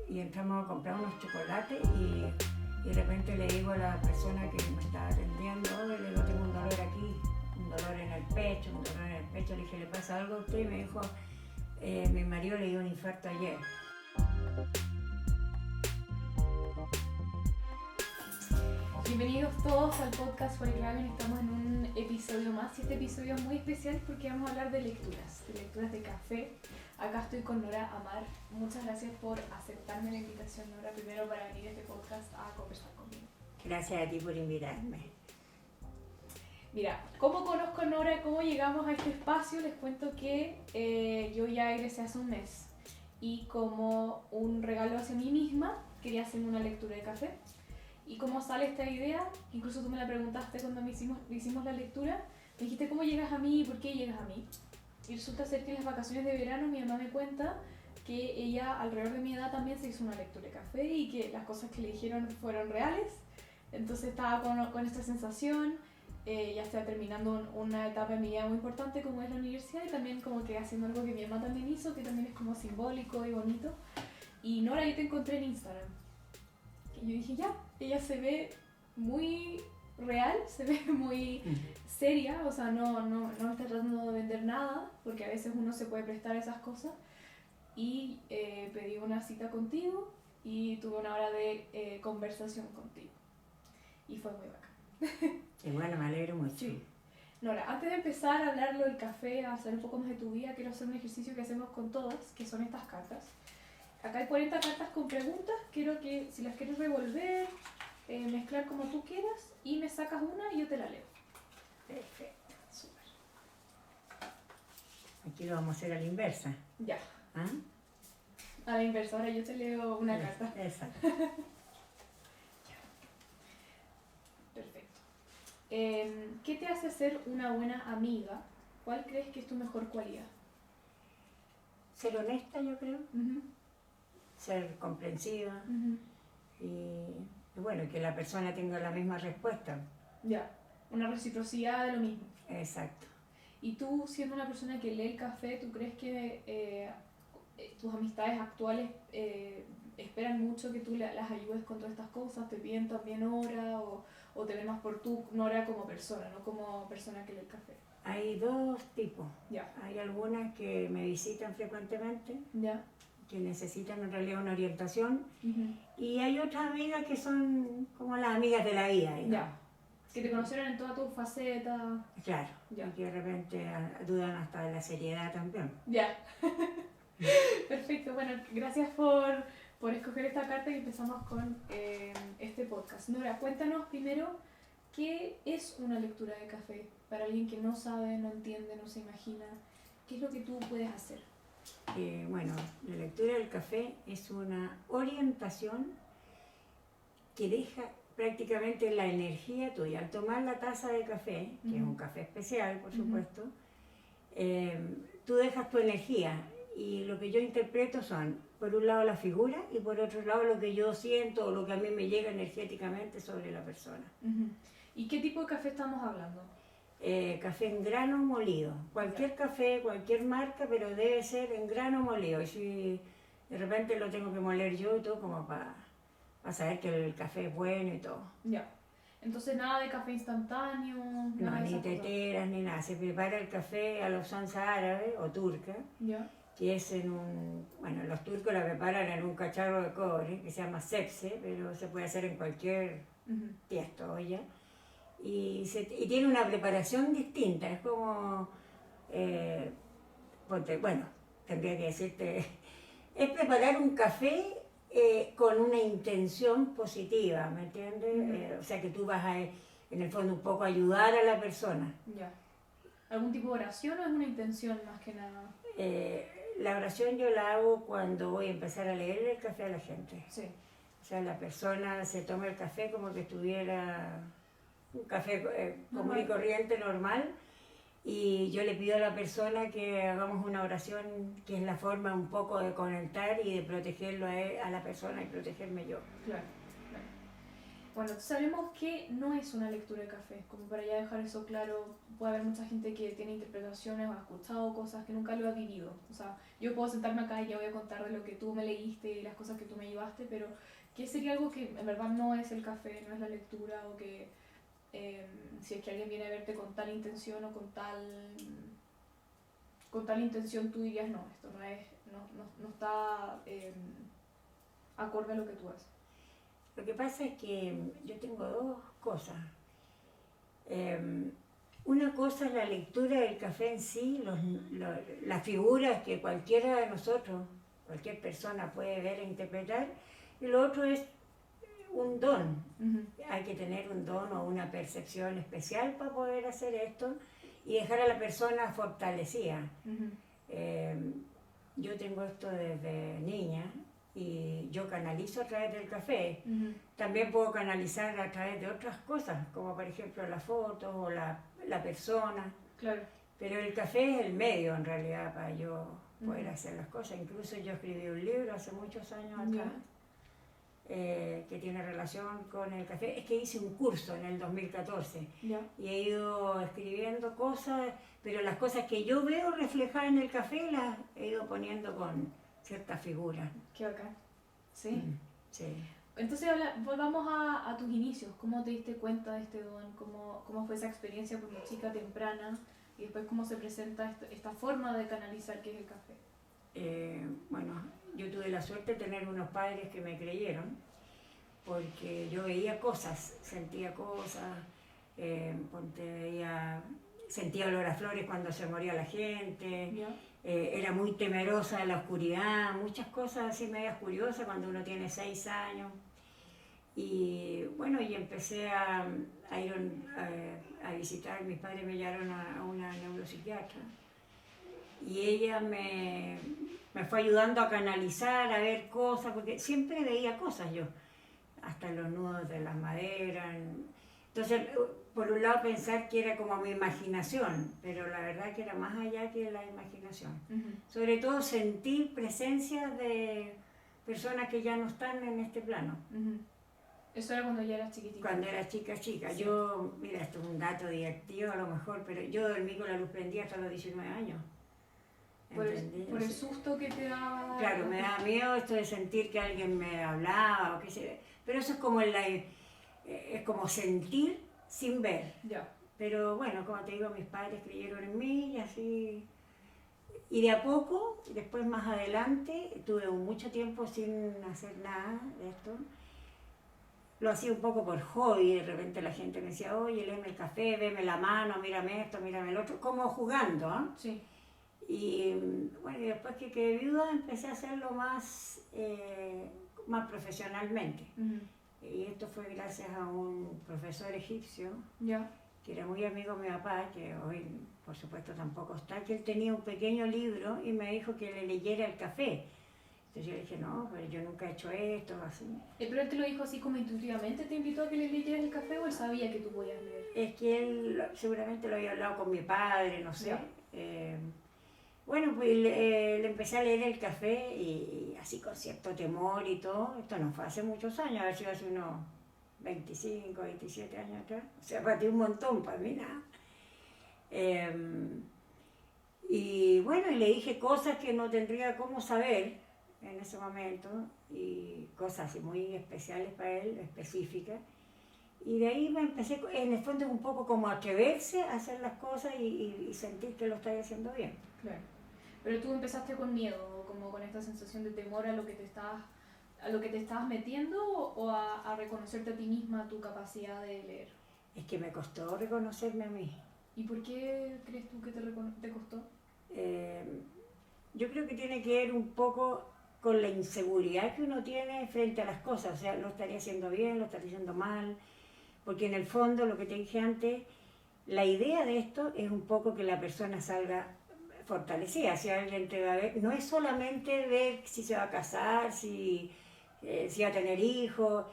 y entramos a comprar unos chocolates y de repente le digo a la persona que me estaba atendiendo, oye, le digo, tengo un dolor aquí, un dolor en el pecho, un dolor en el pecho. Le dije, ¿le pasa algo a usted? Y me dijo, mi marido le dio un infarto ayer. Bienvenidos todos al podcast For Eleven. Estamos en un episodio más y este episodio es muy especial porque vamos a hablar de lecturas de café. Acá estoy con Nora Amar. Muchas gracias por aceptarme la invitación, Nora, primero para venir a este podcast a conversar conmigo. Gracias a ti por invitarme. Mira, ¿cómo conozco a Nora? ¿Cómo llegamos a este espacio? Les cuento que yo ya egresé hace un mes y como un regalo hacia mí misma quería hacerme una lectura de café. Y cómo sale esta idea, incluso tú me la preguntaste cuando hicimos la lectura, me dijiste ¿cómo llegas a mí y por qué llegas a mí? Y resulta ser que en las vacaciones de verano mi mamá me cuenta que ella alrededor de mi edad también se hizo una lectura de café y que las cosas que le dijeron fueron reales. Entonces estaba con esta sensación, ya estaba terminando una etapa en mi vida muy importante como es la universidad y también como que haciendo algo que mi mamá también hizo, que también es como simbólico y bonito. Y Nora, yo te encontré en Instagram. Y yo dije, ya, ella se ve muy real, se ve muy seria, o sea, no está tratando de vender nada, porque a veces uno se puede prestar a esas cosas. Y pedí una cita contigo y tuve una hora de conversación contigo. Y fue muy bacán. Y bueno, me alegro mucho. Sí. Nora, antes de empezar a hablarlo del café, a saber un poco más de tu vida, quiero hacer un ejercicio que hacemos con todas, que son estas cartas. Acá hay 40 cartas con preguntas, quiero que si las quieres revolver, mezclar como tú quieras y me sacas una y yo te la leo. Perfecto. Súper. Aquí lo vamos a hacer a la inversa. Ya, ¿Ah? a la inversa, ahora yo te leo una carta. Exacto. Perfecto. ¿Qué te hace ser una buena amiga? ¿Cuál crees que es tu mejor cualidad? Ser honesta, yo creo. Uh-huh. Ser comprensiva. Uh-huh. Y bueno, que la persona tenga la misma respuesta. Ya, una reciprocidad de lo mismo. Exacto. Y tú, siendo una persona que lee el café, ¿tú crees que tus amistades actuales esperan mucho que tú las ayudes con todas estas cosas? ¿Te piden también hora o te ven más por tú, Nora, como persona, no como persona que lee el café? Hay dos tipos. Ya. Hay algunas que me visitan frecuentemente, Ya. que necesitan en realidad una orientación, Uh-huh. y hay otras amigas que son como las amigas de la vida, digamos. Ya. Que te conocieron en toda tu faceta. Claro, Ya. y que de repente dudan hasta de la seriedad también. Ya. Perfecto, bueno, gracias por escoger esta carta y empezamos con este podcast. Nora, cuéntanos primero qué es una lectura de café para alguien que no sabe, no entiende, no se imagina. ¿Qué es lo que tú puedes hacer? Bueno, la lectura del café es una orientación que deja prácticamente la energía tuya. Al tomar la taza de café, que es un café especial, por supuesto, tú dejas tu energía. Y lo que yo interpreto son, por un lado, la figura y por otro lado, lo que yo siento o lo que a mí me llega energéticamente sobre la persona. Uh-huh. ¿Y qué tipo de café estamos hablando? Café en grano molido. Cualquier café, cualquier marca, pero debe ser en grano molido. Y si de repente lo tengo que moler yo y todo, como para saber que el café es bueno y todo. Ya. Entonces nada de café instantáneo, nada No, de ni esas cosas. teteras, ni nada. Se prepara el café a la usanza árabe o turca, Ya. que es en un... Bueno, los turcos la preparan en un cacharro de cobre, que se llama sepse, pero se puede hacer en cualquier Uh-huh. tiesto, olla. Y tiene una preparación distinta, es como... bueno, tendría que decirte... Es preparar un café con una intención positiva, ¿me entiendes? Uh-huh. O sea que tú vas a, en el fondo, un poco ayudar a la persona. Ya. ¿Algún tipo de oración o es una intención más que nada? La oración yo la hago cuando voy a empezar a leer el café a la gente. Sí. O sea, la persona se toma el café como que estuviera un café común y corriente, normal, y yo le pido a la persona que hagamos una oración que es la forma un poco de conectar y de protegerlo a la persona y protegerme yo. Claro, claro. Bueno, sabemos que no es una lectura de café, como para ya dejar eso claro, puede haber mucha gente que tiene interpretaciones o ha escuchado cosas que nunca lo ha vivido. O sea, yo puedo sentarme acá y ya voy a contar de lo que tú me leíste y las cosas que tú me llevaste, pero ¿qué sería algo que en verdad no es el café, no es la lectura o que si es que alguien viene a verte con tal intención o con tal intención tú dirías no, esto no está acorde a lo que tú haces? Lo que pasa es que yo tengo dos cosas. Una cosa es la lectura del café en sí, las figuras que cualquiera de nosotros, cualquier persona puede ver e interpretar, y lo otro es un don. Hay que tener un don o una percepción especial para poder hacer esto y dejar a la persona fortalecida. Yo tengo esto desde niña y yo canalizo a través del café. También puedo canalizar a través de otras cosas, como por ejemplo las fotos o la persona. Claro. Pero el café es el medio en realidad para yo poder hacer las cosas. Incluso yo escribí un libro hace muchos años atrás que tiene relación con el café. Es que hice un curso en el 2014 y he ido escribiendo cosas, pero las cosas que yo veo reflejadas en el café las he ido poniendo con ciertas figuras. Qué bacán. ¿Sí? Sí. Entonces volvamos a tus inicios. ¿Cómo te diste cuenta de este don? ¿Cómo fue esa experiencia como chica temprana? Y después cómo se presenta esta forma de canalizar que es el café. Bueno, yo tuve la suerte de tener unos padres que me creyeron, porque yo veía cosas, sentía cosas, sentía olor a flores cuando se moría la gente, era muy temerosa de la oscuridad, muchas cosas así medias curiosas cuando uno tiene 6 años. Y bueno, y empecé a ir a visitar, mis padres me llevaron a una neuropsiquiatra y ella me fue ayudando a canalizar, a ver cosas, porque siempre veía cosas yo, hasta los nudos de las maderas. Entonces, por un lado pensar que era como mi imaginación, pero la verdad que era más allá que la imaginación. Sobre todo sentir presencia de personas que ya no están en este plano. Eso era cuando ya eras chiquitita. Cuando era chica. Sí. Yo, mira, esto es un dato divertido a lo mejor, pero yo dormí con la luz prendida hasta los 19 años. Por el susto que te daba. Claro, me da miedo esto de sentir que alguien me hablaba o qué sé. Pero eso es como es como sentir sin ver. Pero bueno, como te digo, mis padres creyeron en mí y así. Y de a poco, después más adelante, tuve mucho tiempo sin hacer nada de esto. Lo hacía un poco por hobby, de repente la gente me decía, oye, léeme el café, veme la mano, mírame esto, mírame el otro, como jugando, ¿eh? Sí. Y bueno, y después que quedé viuda empecé a hacerlo más profesionalmente. Y esto fue gracias a un profesor egipcio, que era muy amigo de mi papá, que hoy por supuesto tampoco está, que él tenía un pequeño libro y me dijo que le leyera el café. Entonces yo le dije, no, pero yo nunca he hecho esto, así. ¿Pero él te lo dijo así como intuitivamente? ¿Te invitó a que le leyeras el café o él sabía que tú podías leer? Es que él seguramente lo había hablado con mi padre, no sé. Bueno, pues le empecé a leer el café y así con cierto temor y todo. Esto no fue hace muchos años, a ver si hace unos 25, 27 años atrás. O sea, para ti un montón, para mí nada. Y bueno, y le dije cosas que no tendría cómo saber en ese momento, y cosas así muy especiales para él, específicas. Y de ahí me empecé, en el fondo, un poco como a atreverse a hacer las cosas y sentir que lo estaba haciendo bien. Claro. Pero tú empezaste con miedo, como con esta sensación de temor a lo que te estabas metiendo, o a reconocerte a ti misma tu capacidad de leer. Es que me costó reconocerme a mí. ¿Y por qué crees tú que te costó? Yo creo que tiene que ver un poco con la inseguridad que uno tiene frente a las cosas. O sea, lo estaría haciendo bien, lo estaría haciendo mal. Porque en el fondo, lo que te dije antes, la idea de esto es un poco que la persona salga fortalecida. Si alguien te va a ver, no es solamente ver si se va a casar, si va a tener hijos,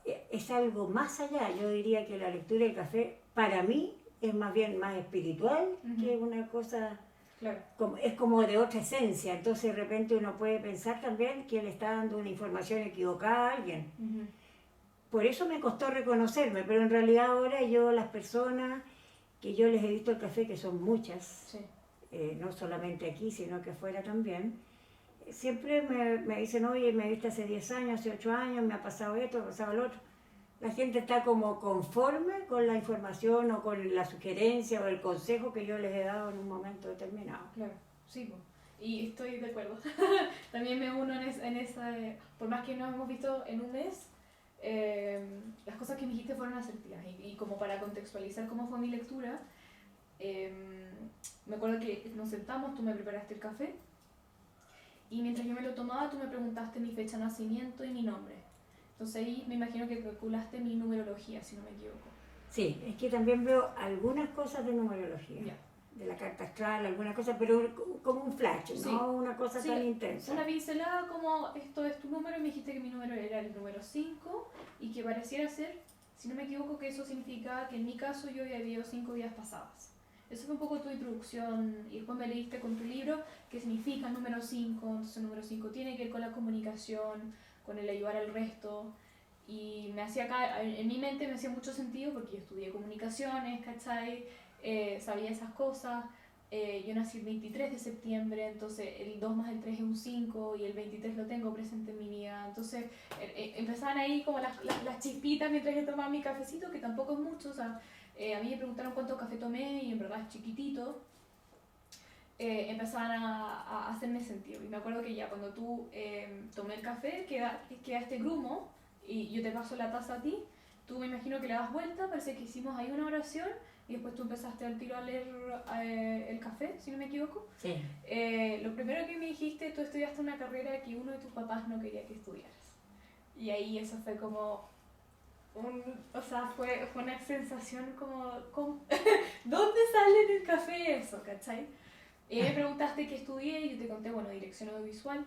es algo más allá. Yo diría que la lectura del café, para mí, es más bien más espiritual que una cosa... Claro. Es como de otra esencia, entonces de repente uno puede pensar también que le está dando una información equivocada a alguien. por eso me costó reconocerme, pero en realidad ahora yo, las personas que yo les he visto el café, que son muchas, Sí. no solamente aquí, sino que afuera también, siempre me dicen, oye, me viste hace 10 años, hace 8 años, me ha pasado esto, me ha pasado lo otro. La gente está como conforme con la información o con la sugerencia o el consejo que yo les he dado en un momento determinado. Claro, sí, po. Y estoy de acuerdo. También me uno en esa, por más que no hemos visto en un mes, las cosas que me dijiste fueron asertivas. Y como para contextualizar cómo fue mi lectura, me acuerdo que nos sentamos, tú me preparaste el café, y mientras yo me lo tomaba, tú me preguntaste mi fecha de nacimiento y mi nombre. Entonces ahí me imagino que calculaste mi numerología, si no me equivoco. Sí, es que también veo algunas cosas de numerología, Ya. de la carta astral, algunas cosas, pero como un flash, Sí. no una cosa Sí, tan intensa. una pincelada como esto es tu número y me dijiste que mi número era el número 5 y que pareciera ser, si no me equivoco, que eso significaba que en mi caso yo había vivido 5 vidas pasadas. Eso fue un poco tu introducción y después me leíste con tu libro qué significa el número 5, entonces el número 5 tiene que ver con la comunicación, con el ayudar al resto y me hacía acá, en mi mente me hacía mucho sentido porque yo estudié comunicaciones, ¿cachai? Sabía esas cosas. Yo nací el 23 de septiembre, entonces el 2 más el 3 es un 5 y el 23 lo tengo presente en mi vida. Entonces empezaban ahí como las chispitas mientras yo tomaba mi cafecito, que tampoco es mucho. O sea, a mí me preguntaron cuánto café tomé y en verdad es chiquitito. Empezaban a hacerme sentido. Y me acuerdo que ya cuando tú tomé el café, queda este grumo y yo te paso la taza a ti. Tú me imagino que le das vuelta, parece que hicimos ahí una oración y después tú empezaste al tiro a leer el café, si no me equivoco. Sí. Lo primero que me dijiste, tú estudiaste una carrera que uno de tus papás no quería que estudiaras. Y ahí eso fue como o sea, fue una sensación como ¿dónde sale en el café eso, cachai? Y me preguntaste qué estudié y yo te conté, bueno, dirección audiovisual.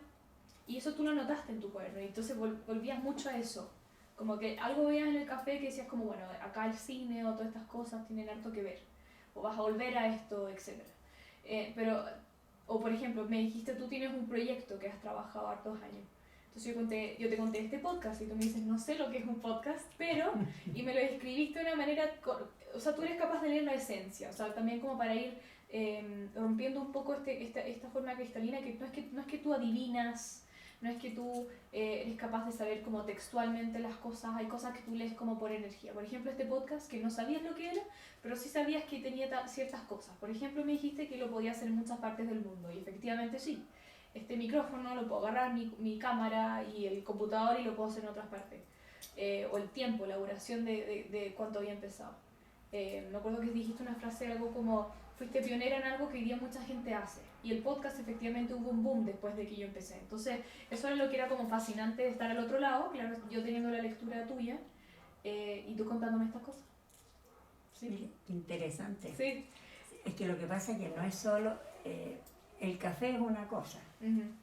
Y eso tú lo notaste en tu cuaderno y entonces volvías mucho a eso. Como que algo veías en el café que decías como, bueno, acá el cine o todas estas cosas tienen harto que ver. O vas a volver a esto, etc. O por ejemplo, me dijiste, tú tienes un proyecto que has trabajado hartos años. Entonces yo te conté este podcast y tú me dices, no sé lo que es un podcast, pero, y me lo describiste de una manera, o sea, tú eres capaz de leer la esencia, o sea, también como para ir rompiendo un poco esta forma cristalina, que no es que tú adivinas, no es que tú eres capaz de saber como textualmente las cosas, hay cosas que tú lees como por energía. Por ejemplo, este podcast que no sabías lo que era, pero sí sabías que tenía ciertas cosas. Por ejemplo, me dijiste que lo podía hacer en muchas partes del mundo, y efectivamente sí. Este micrófono lo puedo agarrar, mi cámara y el computador y lo puedo hacer en otras partes. O el tiempo, la duración de cuánto había empezado. Me acuerdo que dijiste una frase, algo como, fuiste pionera en algo que hoy día mucha gente hace. Y el podcast efectivamente hubo un boom después de que yo empecé. Entonces, eso era lo que era como fascinante de estar al otro lado, claro, yo teniendo la lectura tuya y tú contándome estas cosas. Sí. Interesante. Sí. Es que lo que pasa es que no es solo... el café es una cosa,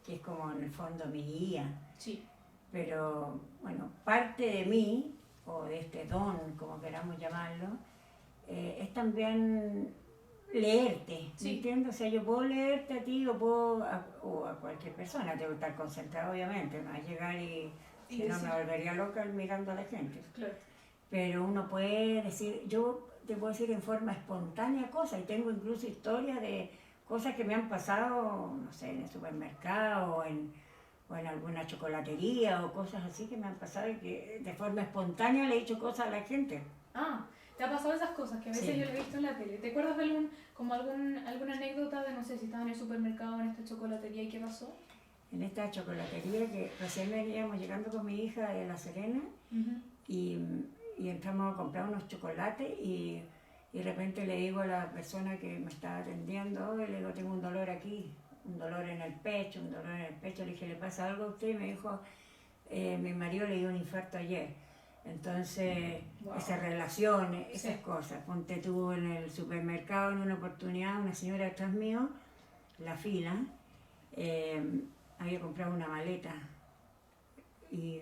que es como en el fondo mi guía. Sí. Pero, bueno, parte de mí, o de este don, como queramos llamarlo, es también leerte, Sí. ¿me entiendes? O sea, yo puedo leerte a ti o a cualquier persona, tengo que estar concentrado obviamente, no es llegar y si no me volvería loca mirando a la gente. Claro. Pero uno puede decir, yo te puedo decir en forma espontánea cosas, y tengo incluso historias de cosas que me han pasado, no sé, en el supermercado o en alguna chocolatería o cosas así que me han pasado y que de forma espontánea le he dicho cosas a la gente. Ah, ¿te ha pasado esas cosas que a veces Sí. yo lo he visto en la tele? ¿Te acuerdas de alguna anécdota de, no sé, si estabas en el supermercado o en esta chocolatería y qué pasó? En esta chocolatería que recién veníamos llegando con mi hija de La Serena y entramos a comprar unos chocolates y de repente le digo a la persona que me estaba atendiendo, le digo, tengo un dolor aquí, un dolor en el pecho, le dije, ¿le pasa algo a usted? Y me dijo, mi marido le dio un infarto ayer. Entonces, Wow. esas relaciones, esas Sí. cosas. Ponte tú en el supermercado, en una oportunidad, una señora detrás mío, la fila, había comprado una maleta y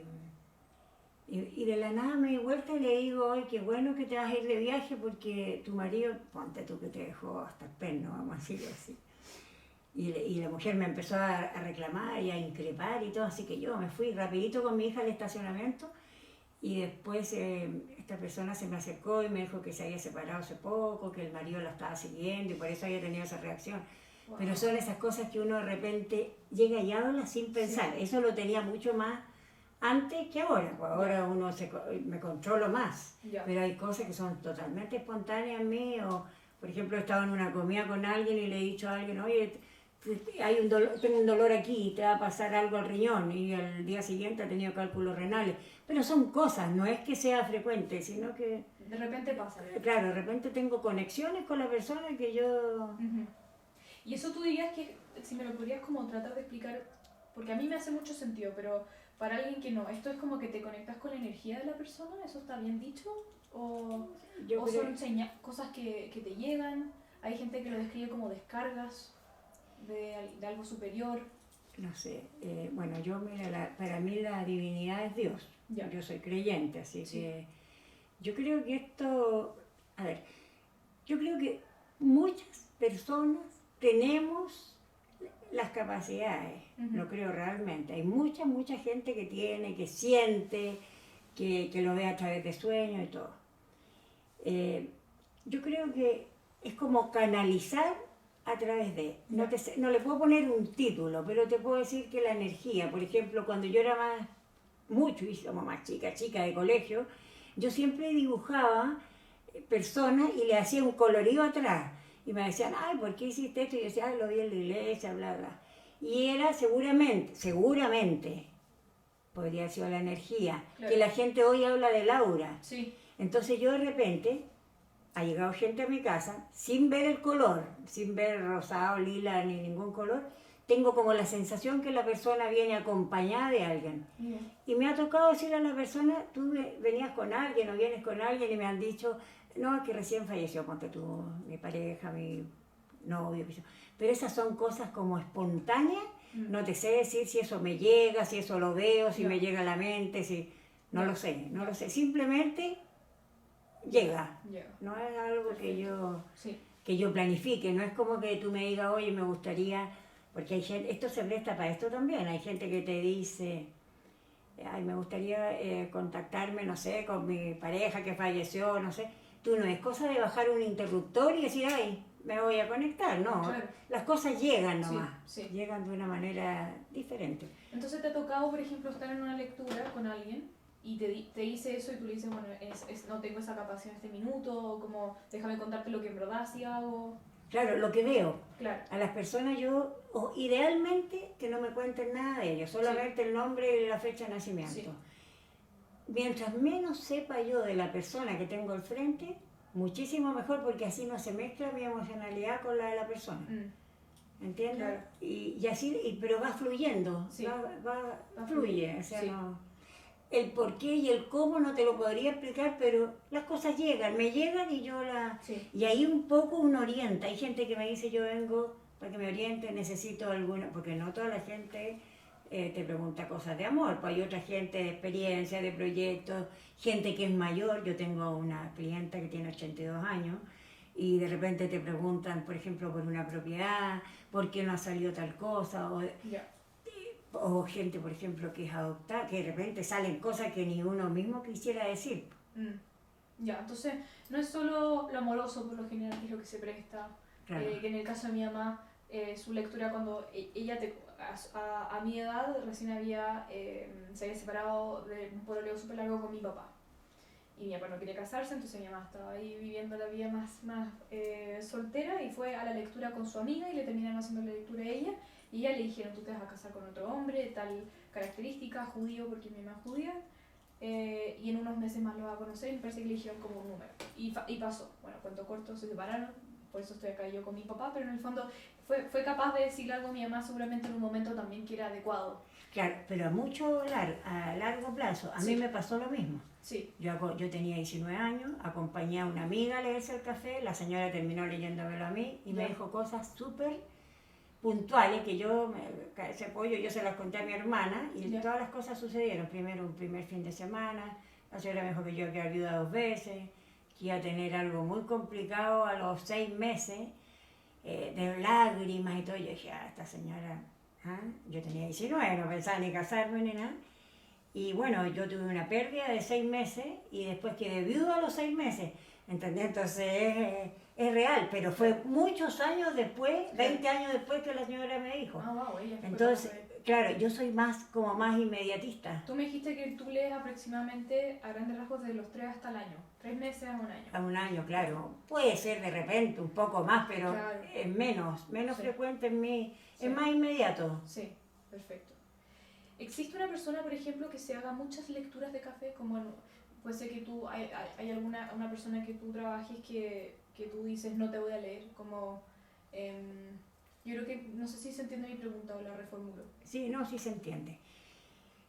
de la nada me di vuelta y le digo, ay, qué bueno que te vas a ir de viaje porque tu marido, ponte tú que te dejó hasta el perno, vamos a decirlo así. Y la mujer me empezó a reclamar y a increpar y todo, así que yo me fui rapidito con mi hija al estacionamiento Y después esta persona se me acercó y me dijo que se había separado hace poco, que el marido la estaba siguiendo y por eso había tenido esa reacción. Wow. Pero son esas cosas que uno de repente llega y habla sin pensar. Sí. Eso lo tenía mucho más antes que ahora. Pues ahora uno me controlo más. Ya. Pero hay cosas que son totalmente espontáneas en mí. O, por ejemplo, he estado en una comida con alguien y le he dicho a alguien, oye, tengo un dolor aquí, te va a pasar algo al riñón. Y al día siguiente ha tenido cálculos renales. Pero son cosas, no es que sea frecuente, sino que... De repente pasa. Claro, de repente tengo conexiones con la persona que yo... Uh-huh. Y eso tú dirías que, si me lo podrías como tratar de explicar, porque a mí me hace mucho sentido, pero para alguien que no, ¿esto es como que te conectas con la energía de la persona? ¿Eso está bien dicho? ¿O son cosas que te llegan? Hay gente que lo describe como descargas de algo superior. No sé, bueno, para mí la divinidad es Dios. Ya. Yo soy creyente, así Sí. que yo creo que yo creo que muchas personas tenemos las capacidades, Uh-huh. lo creo realmente. Hay mucha gente que tiene, que siente, que lo ve a través de sueños y todo. Yo creo que es como canalizar a través de... No le puedo poner un título, pero te puedo decir que la energía, por ejemplo, cuando yo era y como más chica de colegio, yo siempre dibujaba personas y le hacía un colorido atrás. Y me decían, ay, ¿por qué hiciste esto? Y yo decía, ay, lo vi en la iglesia, bla, bla. Y era seguramente, podría haber sido la energía, claro, que la gente hoy habla de Laura. Sí. Entonces yo de repente, ha llegado gente a mi casa, sin ver el color, sin ver rosado, lila, ni ningún color, tengo como la sensación que la persona viene acompañada de alguien. Yeah. Y me ha tocado decirle a la persona, tú venías con alguien o vienes con alguien, y me han dicho, no, que recién falleció, ponte tú, mi pareja, mi novio. Pero esas son cosas como espontáneas, no te sé decir si eso me llega, si eso lo veo, si me llega a la mente, si... No lo sé, simplemente llega. No es algo que yo planifique, no es como que tú me digas, oye, me gustaría... Porque hay gente, esto se presta para esto también, hay gente que te dice, ay, me gustaría contactarme, no sé, con mi pareja que falleció, no sé. Tú no es cosa de bajar un interruptor y decir, ay, me voy a conectar, no. Claro. Las cosas llegan nomás, Sí. llegan de una manera diferente. Entonces te ha tocado, por ejemplo, estar en una lectura con alguien y te dice eso y tú le dices, bueno, no tengo esa capacidad en este minuto, como déjame contarte lo que en verdad sí hago. Claro, lo que veo. Claro. A las personas o idealmente que no me cuenten nada de ellos, solamente el nombre y la fecha de nacimiento. Sí. Mientras menos sepa yo de la persona que tengo al frente, muchísimo mejor, porque así no se mezcla mi emocionalidad con la de la persona. ¿Entiendes? Claro. Y así, pero va fluyendo, Sí. fluye. O sea, sí. el por qué y el cómo no te lo podría explicar, pero las cosas me llegan y yo Sí. Y ahí un poco uno orienta. Hay gente que me dice, yo vengo para que me oriente, necesito alguna, porque no toda la gente te pregunta cosas de amor, pues hay otra gente de experiencia, de proyectos, gente que es mayor. Yo tengo una clienta que tiene 82 años y de repente te preguntan, por ejemplo, por una propiedad, por qué no ha salido tal cosa, o gente, por ejemplo, que es adoptada, que de repente salen cosas que ni uno mismo quisiera decir. Ya, entonces no es solo lo amoroso por lo general que es lo que se presta, Claro. Que en el caso de mi mamá, su lectura cuando ella a mi edad recién se había separado de un pololeo súper largo con mi papá. Y mi papá no quería casarse, entonces mi mamá estaba ahí viviendo la vida más soltera y fue a la lectura con su amiga y le terminaron haciendo la lectura a ella. Y ella le dijeron, tú te vas a casar con otro hombre, tal característica, judío porque mi mamá es judía. Y en unos meses más lo va a conocer y me parece que le dijeron como un número. Y pasó. Bueno, cuento corto, se separaron, por eso estoy acá yo con mi papá, pero en el fondo fue capaz de decirle algo a mi mamá seguramente en un momento también que era adecuado. Claro, pero a largo plazo. A mí me pasó lo mismo. Sí. Yo tenía 19 años, acompañé a una amiga a leerse el café, la señora terminó leyéndomelo a mí y me dijo cosas súper puntuales que ese pollo yo se las conté a mi hermana y todas las cosas sucedieron. Primero un primer fin de semana, la señora me dijo que yo había viuda 2 veces, que iba a tener algo muy complicado a los 6 meses, de lágrimas y todo. Yo dije, esta señora, yo tenía 19, no pensaba ni casarme ni nada. Y bueno, yo tuve una pérdida de 6 meses y después quedé viuda a los 6 meses, ¿entendés? Entonces es real, pero fue muchos años después, 20 años después que la señora me dijo. Ah, wow, ella fue Entonces, capaz de- claro, yo soy como más inmediatista. Tú me dijiste que tú lees aproximadamente a grandes rasgos de los 3 hasta el año. 3 meses a un año. A un año, claro. Puede ser de repente un poco más, pero Claro. es menos Sí. frecuente en mí, Sí. es más inmediato. Sí, perfecto. ¿Existe una persona, por ejemplo, que se haga muchas lecturas de café? Como puede ser que tú, hay alguna una persona que tú trabajes que tú dices no te voy a leer, como... yo creo que, no sé si se entiende mi pregunta o la reformulo. Sí, no, sí se entiende.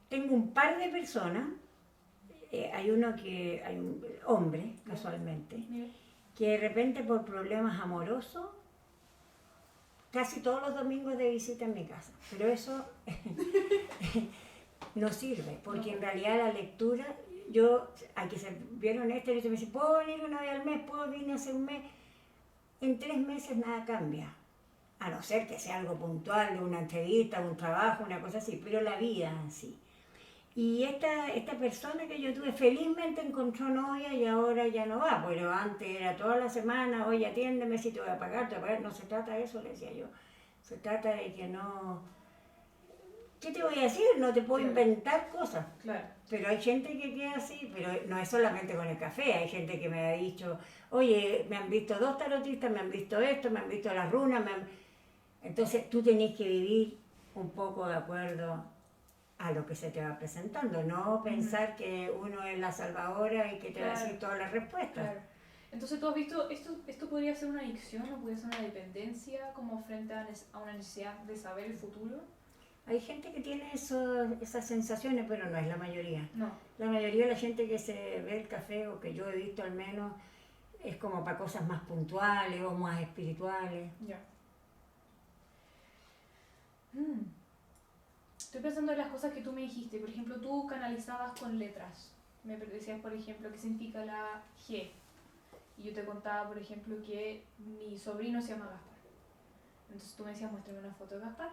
Tengo un par de personas, hay un hombre, casualmente, Mira. que de repente por problemas amorosos, casi todos los domingos de visita en mi casa. Pero eso no sirve, porque en realidad la lectura, yo, hay que ser bien honesta, yo me dice, ¿puedo venir una vez al mes? ¿Puedo venir hace un mes? En 3 meses nada cambia, a no ser que sea algo puntual, de una entrevista, un trabajo, una cosa así, pero la vida en sí. Y esta persona que yo tuve felizmente encontró novia y ahora ya no va, pero antes era toda la semana, oye, atiéndeme si te voy a pagar, no se trata de eso, le decía yo. Se trata de que no... ¿Qué te voy a decir? No te puedo inventar cosas. Claro. Pero hay gente que queda así, pero no es solamente con el café, hay gente que me ha dicho, oye, me han visto 2 tarotistas, me han visto esto, me han visto las runas, entonces tú tenés que vivir un poco de acuerdo a lo que se te va presentando, no pensar que uno es la salvadora y que te va a decir todas las respuestas. Claro. Entonces tú has visto, esto podría ser una adicción o podría ser una dependencia como frente a una necesidad de saber el futuro. Hay gente que tiene esas sensaciones, pero no es la mayoría. No. La mayoría de la gente que se ve el café, o que yo he visto al menos, es como para cosas más puntuales o más espirituales. Ya. Estoy pensando en las cosas que tú me dijiste. Por ejemplo, tú canalizabas con letras. Me decías, por ejemplo, qué significa la G. Y yo te contaba, por ejemplo, que mi sobrino se llama Gaspar. Entonces tú me decías, muéstrame una foto de Gaspar.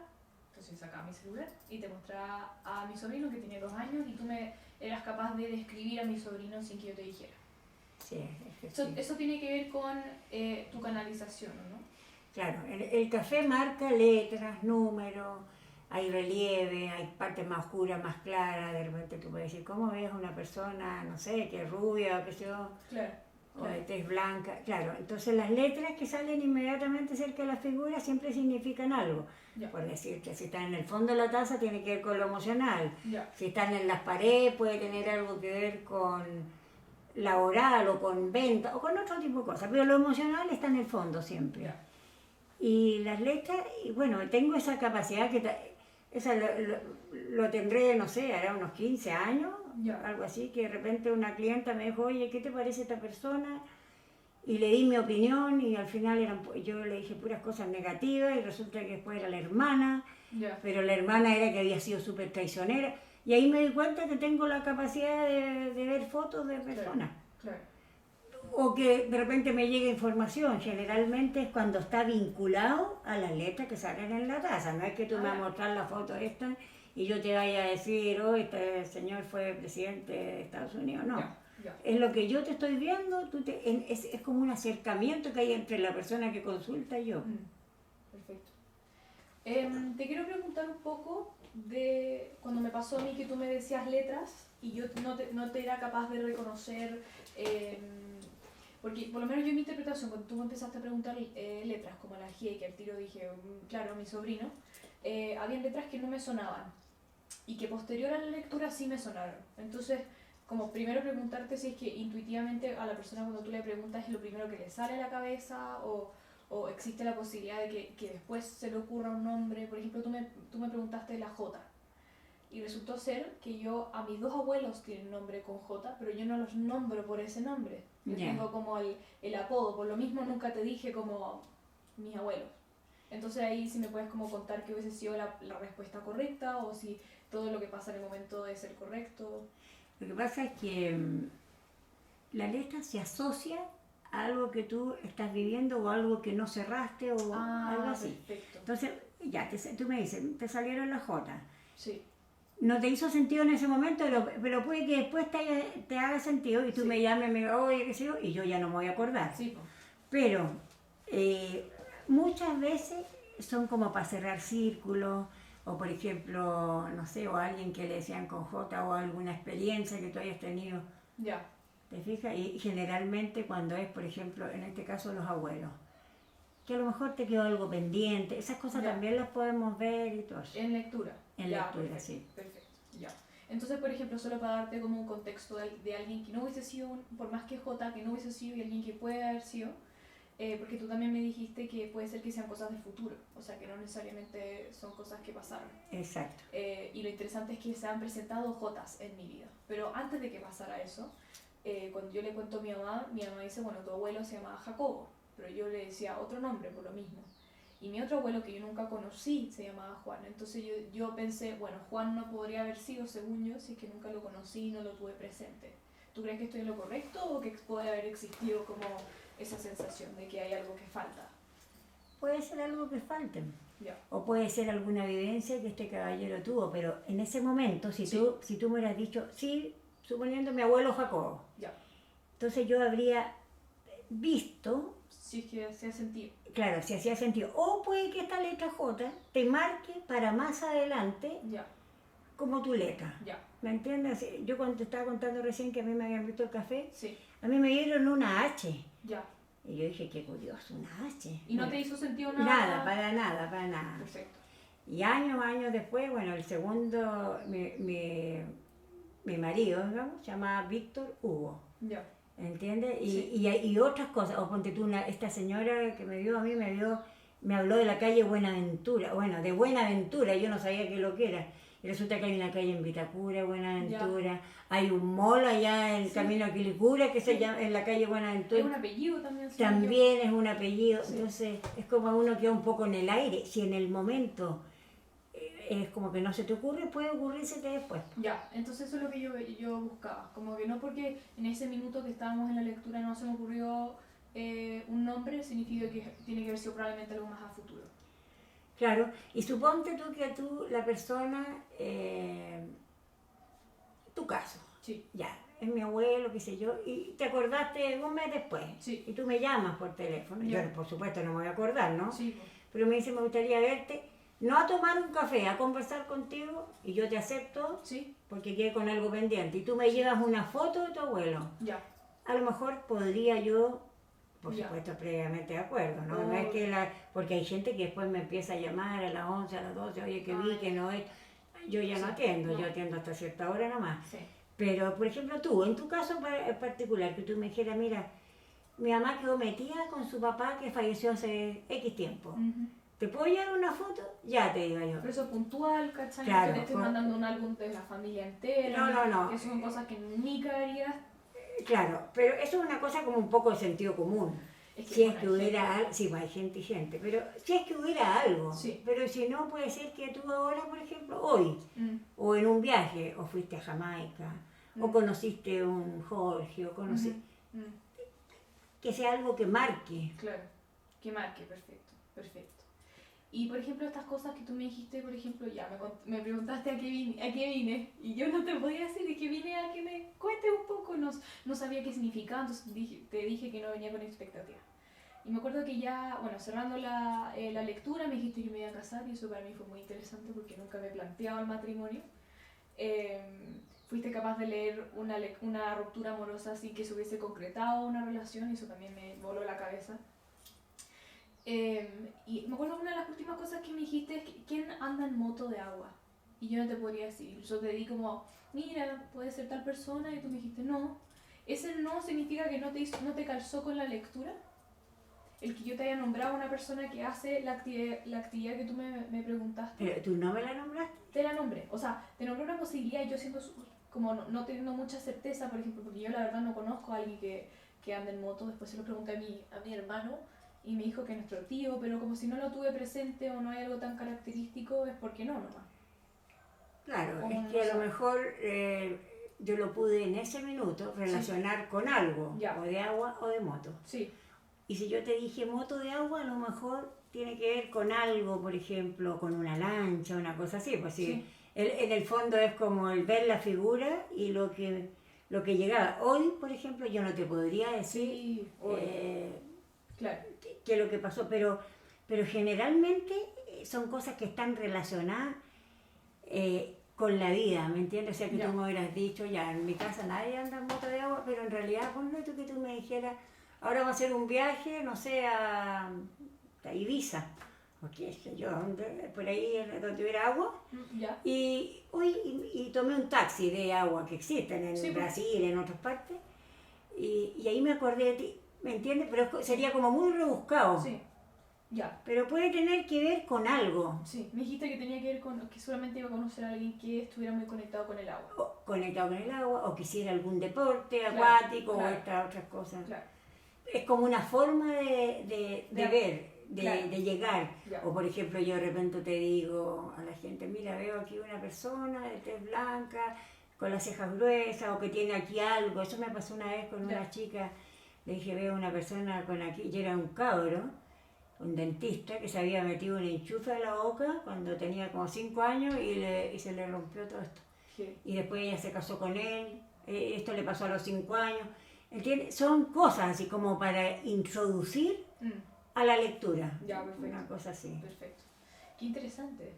Entonces sacaba mi celular y te mostraba a mi sobrino que tenía 2 años y tú me eras capaz de describir a mi sobrino sin que yo te dijera. Sí, es que sí. Eso tiene que ver con tu canalización, ¿no? Claro, el café marca letras, números, hay relieve, hay partes más oscuras, más claras, de repente tú puedes decir, ¿cómo ves a una persona, no sé, que es rubia o qué sé yo? Claro. O de tez blanca, claro. Entonces las letras que salen inmediatamente cerca de la figura siempre significan algo. Ya. Por decirte, si están en el fondo de la taza tiene que ver con lo emocional. Ya. Si están en las paredes puede tener algo que ver con laboral o con venta o con otro tipo de cosas. Pero lo emocional está en el fondo siempre. Ya. Y las letras, y bueno, tengo esa capacidad que esa lo tendré, no sé, hará unos 15 años, Ya. algo así, que de repente una clienta me dijo, oye, ¿qué te parece esta persona? Y le di mi opinión y al final yo le dije puras cosas negativas y resulta que después era la hermana, Ya. pero la hermana era que había sido súper traicionera. Y ahí me di cuenta que tengo la capacidad de ver fotos de personas. Claro. O que de repente me llega información, generalmente es cuando está vinculado a las letras que salen en la taza. No es que tú me vas a mostrar la foto esta y yo te vaya a decir, oh, este señor fue presidente de Estados Unidos. No. Ya. Ya. Es lo que yo te estoy viendo, es como un acercamiento que hay entre la persona que consulta y yo. Perfecto. Te quiero preguntar un poco de cuando me pasó a mí que tú me decías letras y yo no te era capaz de reconocer, porque por lo menos yo en mi interpretación, cuando tú me empezaste a preguntar letras como la G, que al tiro dije, claro, mi sobrino, había letras que no me sonaban y que posterior a la lectura sí me sonaron. Entonces, como primero preguntarte si es que intuitivamente a la persona cuando tú le preguntas es lo primero que le sale a la cabeza o existe la posibilidad de que después se le ocurra un nombre. Por ejemplo, tú me preguntaste de la J y resultó ser que a mis 2 abuelos tienen nombre con J, pero yo no los nombro por ese nombre. Yo tengo como el apodo, por lo mismo nunca te dije como mis abuelos. Entonces ahí si me puedes como contar que hubiese sido la respuesta correcta o si todo lo que pasa en el momento debe ser correcto. Lo que pasa es que la letra se asocia a algo que tú estás viviendo o algo que no cerraste o algo así. Perfecto. Entonces, ya, tú me dices, te salieron las J. Sí. no te hizo sentido en ese momento, pero puede que después te haga sentido y tú Sí. me llames y me digas, oye, qué sé yo, y yo ya no me voy a acordar. Sí, po. Pero muchas veces son como para cerrar círculos, o por ejemplo, no sé, o alguien que le decían con J, o alguna experiencia que tú hayas tenido. Ya. ¿Te fijas? Y generalmente cuando es, por ejemplo, en este caso los abuelos, que a lo mejor te quedó algo pendiente, esas cosas Ya. también las podemos ver y todo eso. En lectura. En Ya, lectura, perfecto, sí. perfecto, ya. Entonces, por ejemplo, solo para darte como un contexto de alguien que no hubiese sido, por más que J, que no hubiese sido y alguien que puede haber sido, porque tú también me dijiste que puede ser que sean cosas del futuro, o sea, que no necesariamente son cosas que pasaron. Exacto. Y lo interesante es que se han presentado Jotas en mi vida. Pero antes de que pasara eso, cuando yo le cuento a mi mamá dice, bueno, tu abuelo se llamaba Jacobo, pero yo le decía otro nombre por lo mismo. Y mi otro abuelo que yo nunca conocí se llamaba Juan. Entonces yo pensé, bueno, Juan no podría haber sido, según yo, si es que nunca lo conocí y no lo tuve presente. ¿Tú crees que estoy en lo correcto o que puede haber existido como esa sensación de que hay algo que falta? Puede ser algo que falte. Ya. O puede ser alguna evidencia que este caballero tuvo, pero en ese momento, si tú me hubieras dicho, sí, suponiendo mi abuelo Jacobo, Ya. entonces yo habría visto, Si es que se ha sentido. claro, si hacía sentido, o puede que esta letra J te marque para más adelante Ya. como tu letra. Ya. ¿Me entiendes? Yo cuando te estaba contando recién que a mí me habían visto el café, Sí. a mí me dieron una H. Ya. Y yo dije, qué curioso, una H. ¿Y no te hizo sentido nada? Nada, para nada, para nada. Perfecto. Y años después, bueno, el segundo, mi marido, digamos, se llamaba Víctor Hugo. Ya. ¿Entiendes? Sí. Y otras cosas. O ponte tú, esta señora que me vio a mí, me habló de la calle Buenaventura. Bueno, de Buenaventura, yo no sabía qué lo que era. Y resulta que hay una calle en Vitacura, Buenaventura. Hay un mall allá en el camino a Quilicura que se llama, en la calle Buenaventura. Es un apellido también. También es un apellido. Sí. Entonces, es como uno queda un poco en el aire. Si en el momento es como que no se te ocurre, puede ocurrírsete después. Ya, entonces eso es lo que yo buscaba. Como que no porque en ese minuto que estábamos en la lectura no se me ocurrió un nombre, significa que tiene que haber sido probablemente algo más a futuro. Claro, y suponte tú que la persona, tu caso, Sí. ya, es mi abuelo, qué sé yo, y te acordaste un mes después, Sí. y tú me llamas por teléfono, Ya. yo por supuesto no me voy a acordar, ¿no? Sí, pues. Pero me dice, me gustaría verte, no a tomar un café, a conversar contigo, y yo te acepto, Sí. porque quedé con algo pendiente, y tú me llevas una foto de tu abuelo. Ya. A lo mejor podría yo, por Ya. supuesto, previamente de acuerdo, ¿no? No es que porque hay gente que después me empieza a llamar a las 11, a las 12, oye, que vi, que no es. Yo ya no Sí, atiendo, no. yo atiendo hasta cierta hora nomás. Sí. Pero, por ejemplo, tú, en tu caso en particular, que tú me dijeras, mira, mi mamá quedó metida con su papá que falleció hace X tiempo. Ujú. ¿Te puedo llevar una foto? Ya te digo yo. Pero eso es puntual, ¿cachai? Claro, Que te estoy mandando un álbum de la familia entera. No. Que son cosas que ni caerías. Claro, pero eso es una cosa como un poco de sentido común. Es que, Si es bueno, que hay hubiera gente- algo, sí, pues hay gente y gente, pero si es que hubiera algo, Sí. pero si no, puede ser que tú ahora, por ejemplo, hoy, Mm, o en un viaje, o fuiste a Jamaica, o Mm. conociste un Jorge, o conociste, ujú, que sea algo que marque. Claro, que marque, perfecto, perfecto. Y por ejemplo, estas cosas que tú me dijiste, por ejemplo, ya me preguntaste a qué vine, y yo no te podía decir de que vine a que me cuentes un poco, no sabía qué significaba, entonces te dije que no venía con expectativa. Y me acuerdo que ya, bueno, cerrando la lectura, me dijiste que me iba a casar, y eso para mí fue muy interesante porque nunca me planteaba el matrimonio. Fuiste capaz de leer una ruptura amorosa así que se hubiese concretado una relación, y eso también me voló la cabeza. Y me acuerdo que una de las últimas cosas que me dijiste es ¿quién anda en moto de agua? Y yo no te podría decir, yo te di como, mira, puede ser tal persona, y tú me dijiste no. ¿Ese no significa que no te calzó con la lectura? El que yo te haya nombrado a una persona que hace la actividad que tú me preguntaste. Pero tú no me la nombraste. Te la nombré, o sea, te nombré una posibilidad y yo siento como no teniendo mucha certeza, por ejemplo, porque yo la verdad no conozco a alguien que ande en moto. Después se lo pregunté a mi hermano y me dijo que es nuestro tío, pero como si no lo tuve presente o no hay algo tan característico, es porque no nomás. Claro, O es no que a sé. lo mejor yo lo pude en ese minuto relacionar con algo, Ya. o de agua o de moto. Sí, Y si yo te dije moto de agua, a lo mejor tiene que ver con algo, por ejemplo, con una lancha, una cosa así. Pues sí, Sí. En el fondo es como el ver la figura y lo que llegaba. Hoy, por ejemplo, yo no te podría decir Sí, claro. qué es lo que pasó, pero generalmente son cosas que están relacionadas con la vida, ¿me entiendes? O sea, que Ya. tú me hubieras dicho, ya, en mi casa nadie anda en moto de agua, pero en realidad, ponle tú que tú me dijeras, ahora vamos a hacer un viaje, no sé, a Ibiza, o qué sé yo, por ahí donde hubiera agua, Ya. y tomé un taxi de agua que existen en Sí, pues. Brasil, en otras partes, y ahí me acordé de ti, ¿me entiendes? Pero sería como muy rebuscado. Sí. Ya. Pero puede tener que ver con algo. Sí, me dijiste que tenía que ver con que solamente iba a conocer a alguien que estuviera muy conectado con el agua. O conectado con el agua, o quisiera algún deporte Claro, acuático, claro. o estas otras cosas. Claro. Es como una forma de ver, claro. de llegar. Ya. O por ejemplo, yo de repente te digo a la gente, mira, veo aquí una persona de tez blanca, con las cejas gruesas, o que tiene aquí algo. Eso me pasó una vez con Ya. una chica, le dije, veo una persona con aquí, y era un cabro, un dentista que se había metido un enchufe a la boca cuando tenía como 5 años y se le rompió todo esto. Sí. Y después ella se casó con él, esto le pasó a los 5 años. ¿Entiendes? Son cosas así como para introducir a la lectura. Ya, perfecto. Una cosa así. Perfecto. Qué interesante.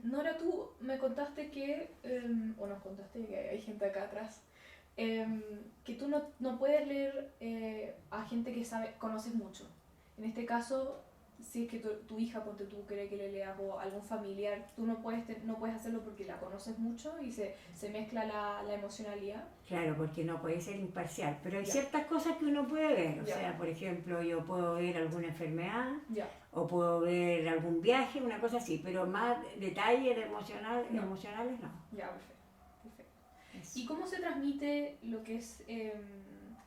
Nora, tú me contaste que, o nos contaste que hay gente acá atrás, que tú no puedes leer a gente que conoces mucho. En este caso, si es que tu hija, ponte tú, quiere que le leas o algún familiar, tú no puedes hacerlo porque la conoces mucho y se mezcla la emocionalidad. Claro, porque no puede ser imparcial, pero hay Ya. ciertas cosas que uno puede ver. O Ya. sea, por ejemplo, yo puedo ver alguna enfermedad, Ya. o puedo ver algún viaje, una cosa así, pero más detalles No. emocionales no. Ya, perfecto. Perfecto. Eso. ¿Y cómo se transmite lo que es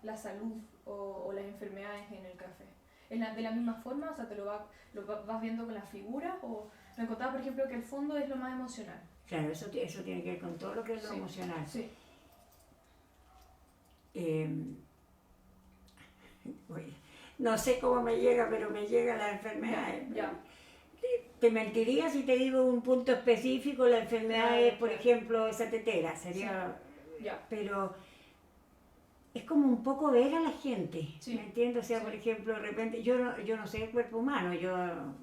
la salud o las enfermedades en el café? ¿De la misma forma? O sea, vas viendo con las figuras? O me contabas, por ejemplo, que el fondo es lo más emocional. Claro, eso tiene que ver con todo lo que es lo Sí. emocional. Sí. Oye, no sé cómo me llega, pero me llega la enfermedad. Ya. Te mentiría si te digo un punto específico, la enfermedad Claro, es, por claro. ejemplo, esa tetera, sería... Ya. Pero es como un poco ver a la gente, Sí. ¿me entiendes? O sea, Sí. por ejemplo, de repente, yo no sé el cuerpo humano,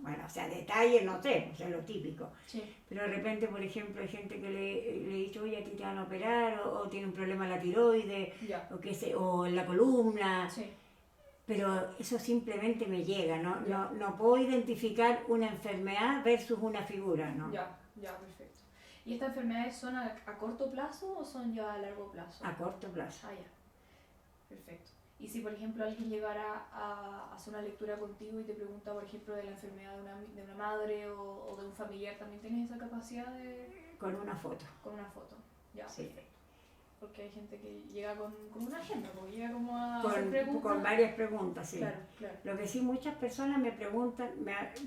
bueno, o sea, detalles no sé, o sea, lo típico. Sí. Pero de repente, por ejemplo, hay gente que le he dicho, oye, a ti te van a operar, o tiene un problema en la tiroides, Ya. o en la columna. Sí. Pero eso simplemente me llega, ¿no? Ya. No puedo identificar una enfermedad versus una figura, ¿no? Ya, perfecto. ¿Y estas enfermedades son a corto plazo o son ya a largo plazo? A corto plazo. Ah, ya. Perfecto. Y si, por ejemplo, alguien llegara a hacer una lectura contigo y te pregunta, por ejemplo, de la enfermedad de una madre o de un familiar, ¿también tienes esa capacidad de...? Con una foto. Con una foto. Ya, Sí. perfecto. Porque hay gente que llega con una agenda, porque llega como a hacer preguntas. Con varias preguntas, sí. Claro, claro. Lo que sí, muchas personas me preguntan,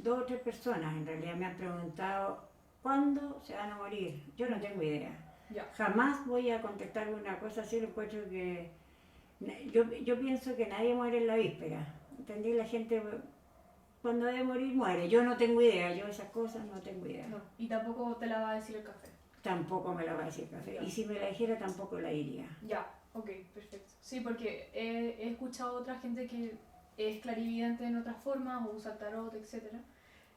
2 o 3 personas en realidad me han preguntado, ¿cuándo se van a morir? Yo no tengo idea. Ya. Jamás voy a contestar una cosa así, encuentro que... Yo pienso que nadie muere en la víspera. ¿Entendí? La gente cuando debe morir muere. Yo no tengo idea, yo esas cosas no tengo idea. No. Y tampoco te la va a decir el café. Tampoco me la va a decir café. Ya. Y si me la dijera tampoco la diría. Ya, ok, perfecto. Sí, porque he escuchado a otra gente que es clarividente en otras formas, o usa el tarot, etc.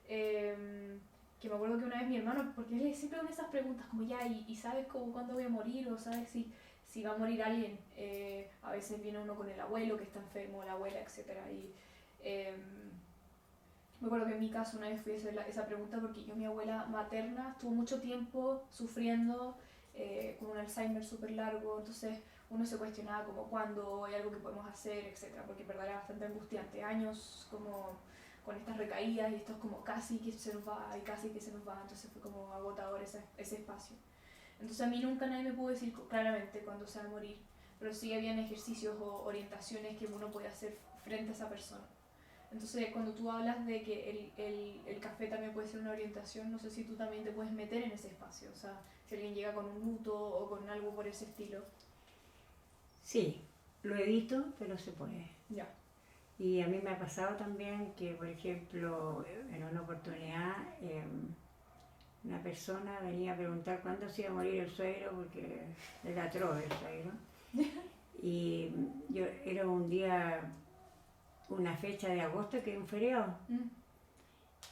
Que me acuerdo que una vez mi hermano, porque él siempre con esas preguntas como ya, ¿y sabes cuándo voy a morir? O sabes si va a morir alguien. A veces viene uno con el abuelo que está enfermo, la abuela, etc. Y me acuerdo que en mi caso una vez fui a hacer esa pregunta porque mi abuela materna estuvo mucho tiempo sufriendo con un Alzheimer súper largo, entonces uno se cuestionaba como cuándo hay algo que podemos hacer, etc. Porque en verdad era bastante angustiante, años como con estas recaídas y esto es como casi que se nos va y casi que se nos va, entonces fue como agotador ese espacio. Entonces a mí nunca nadie me pudo decir claramente cuándo se va a morir, pero sí habían ejercicios o orientaciones que uno puede hacer frente a esa persona. Entonces, cuando tú hablas de que el café también puede ser una orientación, no sé si tú también te puedes meter en ese espacio. O sea, si alguien llega con un luto o con algo por ese estilo. Sí, lo evito, pero se puede. Ya. Y a mí me ha pasado también que, por ejemplo, en una oportunidad una persona venía a preguntar cuándo se iba a morir el suegro, porque era atroz el suegro. Y era un día, una fecha de agosto que es un feriado.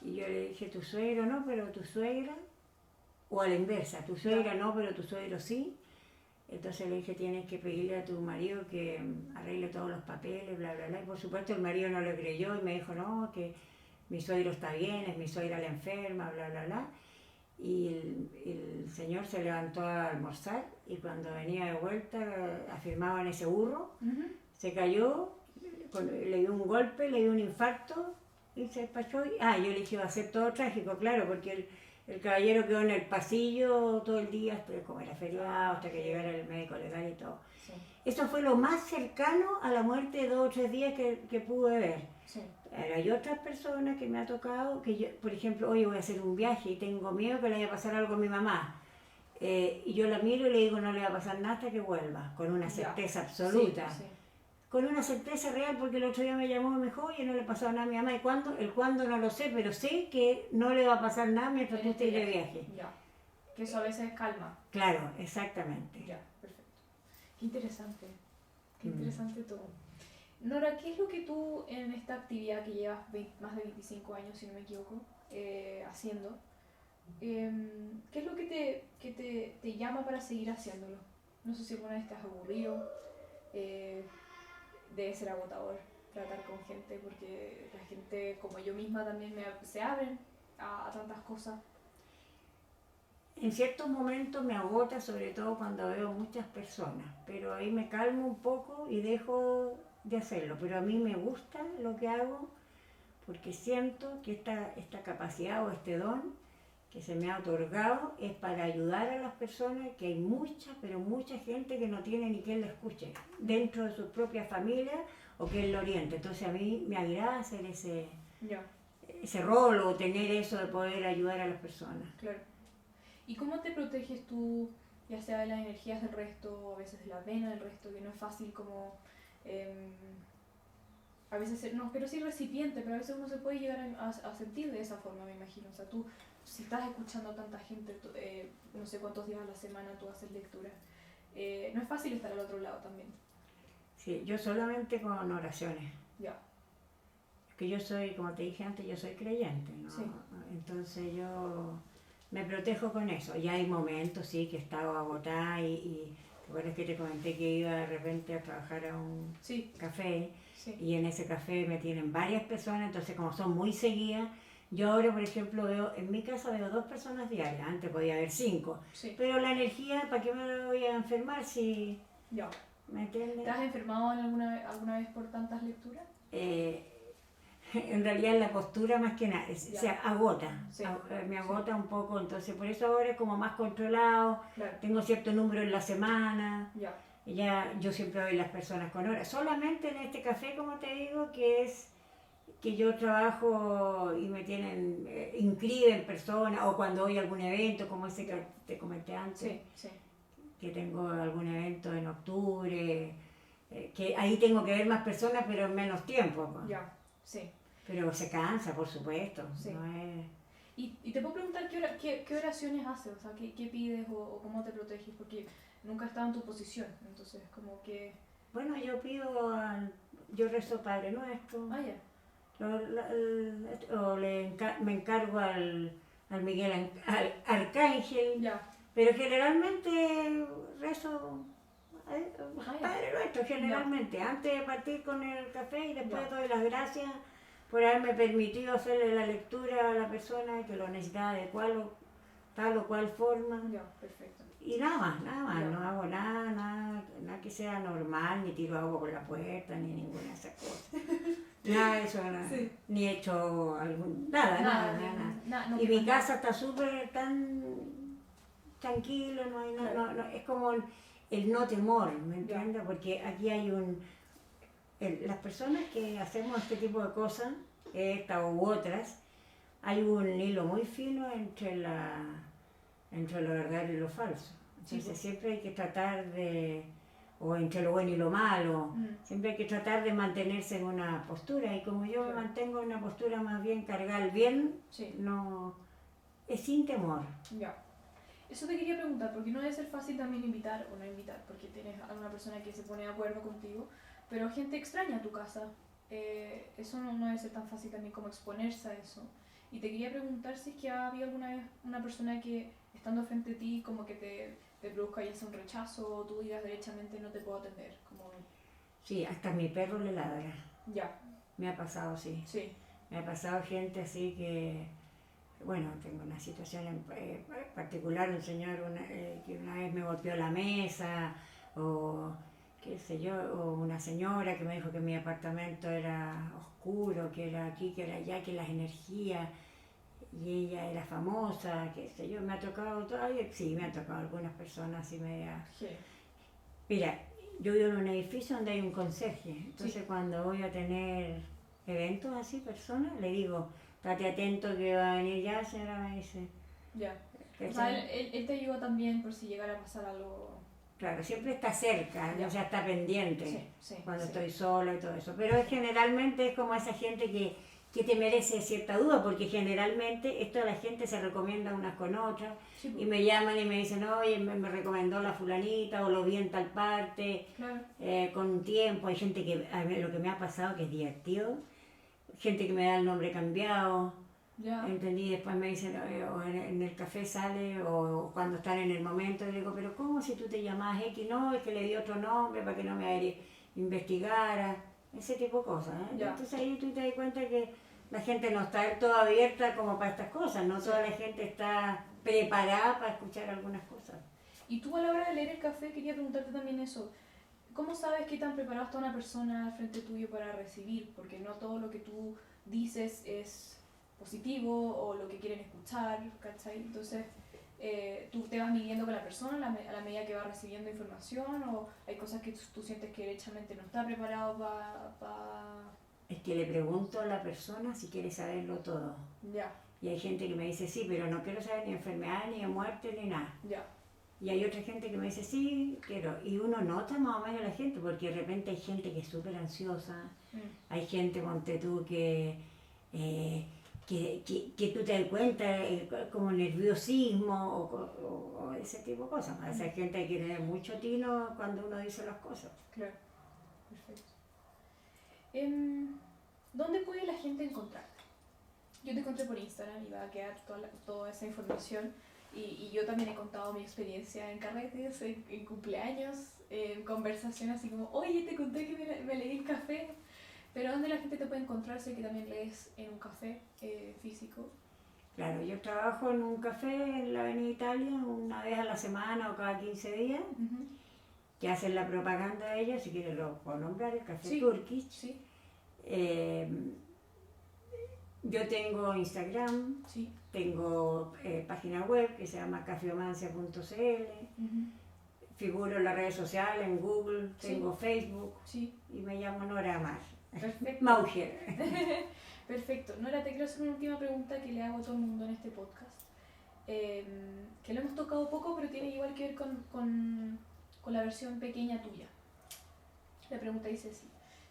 Y yo le dije, tu suegro no, pero tu suegra, o a la inversa, tu suegra no, pero tu suegro sí. Entonces le dije, tienes que pedirle a tu marido que arregle todos los papeles, bla, bla, bla. Y por supuesto el marido no le creyó y me dijo, no, que mi suegro está bien, es mi suegra la enferma, bla, bla, bla. Y el señor se levantó a almorzar y cuando venía de vuelta afirmaba en ese burro, se cayó, le dio un golpe, le dio un infarto y se despachó. Yo le dije, iba a ser todo trágico, claro, porque el caballero quedó en el pasillo todo el día, como era feriado, hasta que llegara el médico legal y todo. Sí. Eso fue lo más cercano a la muerte de 2 o 3 días que pude ver. Sí. Pero hay otras personas que me ha tocado, que yo, por ejemplo, hoy voy a hacer un viaje y tengo miedo que le vaya a pasar algo a mi mamá. Y yo la miro y le digo, no le va a pasar nada hasta que vuelva, con una certeza absoluta. Sí, sí. Con una certeza real, porque el otro día me llamó y me dijo, oye, no le pasó nada a mi mamá. ¿Y cuándo? El cuándo no lo sé, pero sé que no le va a pasar nada mientras tú estés de viaje. Ya. Que eso a veces calma. Claro, exactamente. Ya, perfecto. Qué interesante. Qué interesante todo. Nora, ¿qué es lo que tú en esta actividad que llevas más de 25 años, si no me equivoco, haciendo, qué es lo que te llama para seguir haciéndolo? No sé si alguna vez te has aburrido, debe ser agotador tratar con gente, porque la gente como yo misma también se abren a tantas cosas. En ciertos momentos me agota, sobre todo cuando veo muchas personas, pero ahí me calmo un poco y dejo de hacerlo. Pero a mí me gusta lo que hago porque siento que esta capacidad o este don que se me ha otorgado es para ayudar a las personas, que hay mucha, pero mucha gente que no tiene ni quien la escuche dentro de su propia familia o que él lo oriente. Entonces a mí me agrada hacer ese rol o tener eso de poder ayudar a las personas. Claro. ¿Y cómo te proteges tú, ya sea de las energías del resto, o a veces de la vena del resto, que no es fácil como, a veces, no quiero decir recipiente, pero a veces uno se puede llegar a sentir de esa forma, me imagino. O sea, tú, si estás escuchando a tanta gente, no sé cuántos días a la semana tú haces lectura, no es fácil estar al otro lado también. Sí, yo solamente con oraciones. Ya. Que yo soy, como te dije antes, yo soy creyente, ¿no? Sí. Entonces yo me protejo con eso. Y hay momentos, sí, que he estado agotada y ¿te acuerdas que te comenté que iba de repente a trabajar a un café? Sí. Y en ese café me tienen varias personas, entonces como son muy seguidas, yo ahora, por ejemplo, en mi casa veo 2 personas diarias, antes podía haber 5. Sí. Pero la energía, ¿para qué me voy a enfermar si...? Ya. ¿Me entiendes? ¿Te has enfermado alguna vez por tantas lecturas? En realidad la postura más que nada, se agota, sí. Me agota un poco, entonces por eso ahora es como más controlado, claro. Tengo cierto número en la semana, ya yo siempre doy las personas con horas, solamente en este café, como te digo, que yo trabajo y me tienen, inscriben personas, o cuando voy a algún evento, como ese que te comenté antes, que tengo algún evento en octubre, que ahí tengo que ver más personas, pero en menos tiempo. Ya, sí. Pero se cansa, por supuesto. Sí. No es... ¿Y te puedo preguntar qué oraciones haces? O sea, ¿qué pides o cómo te proteges? Porque nunca he estado en tu posición, entonces como que... Bueno, yo rezo Padre Nuestro. Ah, ya. Me encargo al Miguel Arcángel. Ya. Pero generalmente rezo Padre Nuestro, generalmente, antes de partir con el café y después doy las gracias por haberme permitido hacerle la lectura a la persona que lo necesitaba de tal o cual forma. Ya, perfecto. Y nada más, no hago nada que sea normal, ni tiro agua por la puerta, ni ninguna de esas cosas. Nada de eso, sí. Ni he hecho nada. Y mi casa está súper tan tranquilo, no hay nada, no, es como el no temor, ¿me entiendes? Porque aquí hay las personas que hacemos este tipo de cosas, esta u otras, hay un hilo muy fino entre lo verdadero y lo falso. Entonces siempre hay que tratar o entre lo bueno y lo malo, siempre hay que tratar de mantenerse en una postura, y como yo me mantengo en una postura más bien cargar el bien, no, es sin temor. Ya. Eso te quería preguntar, porque no debe ser fácil también invitar o no invitar, porque tienes a una persona que se pone de acuerdo contigo, pero gente extraña a tu casa. Eso no debe ser tan fácil también como exponerse a eso. Y te quería preguntar si es que ha habido alguna vez una persona que, estando frente a ti, como que te produzca ya sea un rechazo o tú digas derechamente no te puedo atender. Como... Sí, hasta mi perro le ladra. Ya. Me ha pasado, sí. Sí. Me ha pasado gente así que, bueno, tengo una situación en particular, un señor que una vez me golpeó la mesa, o qué sé yo, o una señora que me dijo que mi apartamento era oscuro, que era aquí, que era allá, que las energías, y ella era famosa, qué sé yo, me ha tocado todavía, sí, me ha tocado algunas personas así media... Sí. Mira, yo vivo en un edificio donde hay un conserje, entonces Sí. cuando voy a tener eventos así, personas, le digo, estate atento que va a venir ya, señora, me dice. Ya. O sea, ¿Cachai? él te ayuda también por si llegara a pasar algo. Claro, siempre está cerca, Ya. o sea, está pendiente Sí, cuando sí. estoy sola y todo eso. Pero generalmente es como esa gente que te merece cierta duda, porque generalmente esto la gente se recomienda unas con otras Sí, y me llaman y me dicen, oye, me recomendó la fulanita o lo vi en tal parte, claro. con un tiempo. Hay gente que, a mí lo que me ha pasado que es divertido, gente que me da el nombre cambiado. Ya. Entendí, después me dicen, o en el café sale, o cuando están en el momento, y digo, pero ¿cómo si tú te llamabas X? No, es que le di otro nombre para que no me investigara, ese tipo de cosas. Ya. Entonces ahí tú te das cuenta que la gente no está del todo abierta como para estas cosas, no toda la gente está preparada para escuchar algunas cosas. Y tú a la hora de leer el café quería preguntarte también eso. ¿Cómo sabes qué tan preparada está una persona al frente tuyo para recibir? Porque no todo lo que tú dices es positivo o lo que quieren escuchar, ¿cachai? Entonces, tú te vas midiendo con la persona a la medida que va recibiendo información, o hay cosas que tú sientes que derechamente no está preparado para... Es que le pregunto a la persona si quiere saberlo todo. Ya, Y hay gente que me dice, sí, pero no quiero saber ni enfermedad, ni de muerte, ni nada. ya, Y hay otra gente que me dice, sí, quiero. Y uno nota más o menos a la gente, porque de repente hay gente que es súper ansiosa, hay gente, ponte tú, que tú te das cuenta, como nerviosismo o ese tipo de cosas. Esa gente hay que tener mucho tino cuando uno dice las cosas. claro, perfecto. ¿Dónde puede la gente encontrarte? Yo te encontré por Instagram y va a quedar toda esa información. Y yo también he contado mi experiencia en carretes, en cumpleaños, en conversaciones así como, oye, te conté que me leí el café. Pero ¿dónde la gente te puede encontrar? Sé que también lees en un café físico. Claro, yo trabajo en un café en la Avenida Italia una vez a la semana o cada 15 días, que hacen la propaganda de ella, si quieres lo puedo nombrar, el Café Sí. Turkish. Sí, Yo tengo Instagram, sí. tengo página web que se llama cafeomancia.cl, figuro en las redes sociales, en Google, Sí. tengo Facebook Sí, y me llamo Nora Amar. perfecto. Mauger. Perfecto. Nora, te quiero hacer una última pregunta que le hago a todo el mundo en este podcast. Que lo hemos tocado poco, pero tiene igual que ver con la versión pequeña tuya. La pregunta dice así.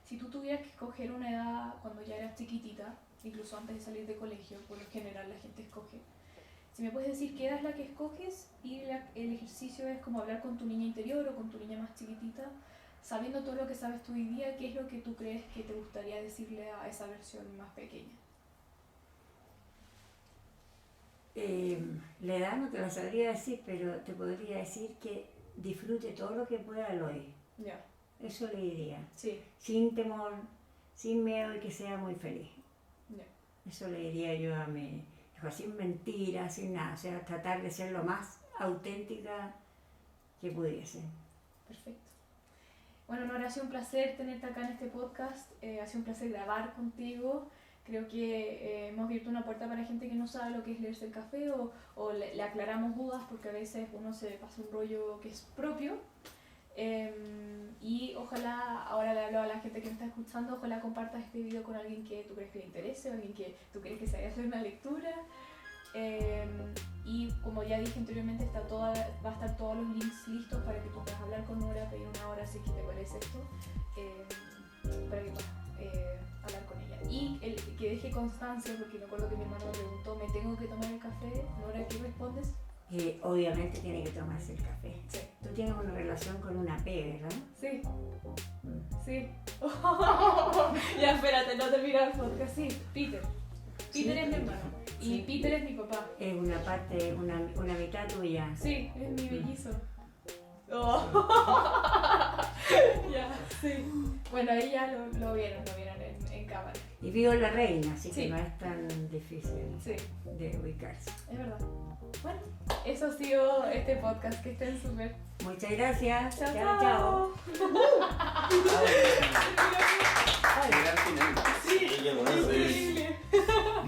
Si tú tuvieras que escoger una edad cuando ya eras chiquitita, incluso antes de salir de colegio, por lo general la gente escoge. Si me puedes decir qué edad es la que escoges y el ejercicio es como hablar con tu niña interior o con tu niña más chiquitita, sabiendo todo lo que sabes tú hoy día, ¿qué es lo que tú crees que te gustaría decirle a esa versión más pequeña? La edad no te la sabría decir, pero te podría decir que disfrute todo lo que pueda al hoy. Ya. Eso le diría. Sí. Sin temor, sin miedo y que sea muy feliz. Ya. Eso le diría yo a mi hijo, sin mentiras, sin nada. O sea, tratar de ser lo más auténtica que pudiese. Perfecto. Bueno, Nora, ha sido un placer tenerte acá en este podcast, ha sido un placer grabar contigo. Creo que hemos abierto una puerta para gente que no sabe lo que es leerse el café o le aclaramos dudas porque a veces uno se pasa un rollo que es propio. Y ojalá, ahora le hablo a la gente que me está escuchando, ojalá compartas este video con alguien que tú crees que le interese o alguien que tú crees que se vaya a hacer una lectura. Y como ya dije anteriormente, va a estar todos los links listos para que tú puedas hablar con Nora, pedir una hora si es que te parece esto, para que puedas hablar con ella. y que deje constancia, porque me acuerdo que mi hermano me preguntó, ¿me tengo que tomar el café? Nora, ¿qué respondes? Obviamente tiene que tomarse el café. Sí. Tú tienes una relación con una P, ¿verdad? Sí. Sí. Ya, espérate, no termina el podcast. Sí, Peter. Peter es mi hermano. Y Sí. Peter es mi papá. Es una parte, una mitad tuya. Sí, es mi mellizo. Oh. Ya, sí. Bueno, ahí ya lo vieron en cámara. Y vivo en La Reina, así Sí. que no es tan difícil Sí, de ubicarse. es verdad. Bueno, eso ha sido este podcast. Que estén súper. Muchas gracias. Chao, Chao, chao. Llegar al final. Sí, Llegó eso. increíble.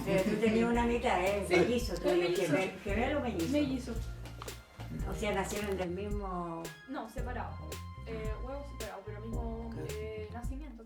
Pero tú tenías una mitad, ¿eh? Sí, Mellizo, tú es eres mellizo. gemelo o mellizo. Mellizo. O sea, nacieron del mismo... No, separado. Huevos separados, pero mismo nacimiento.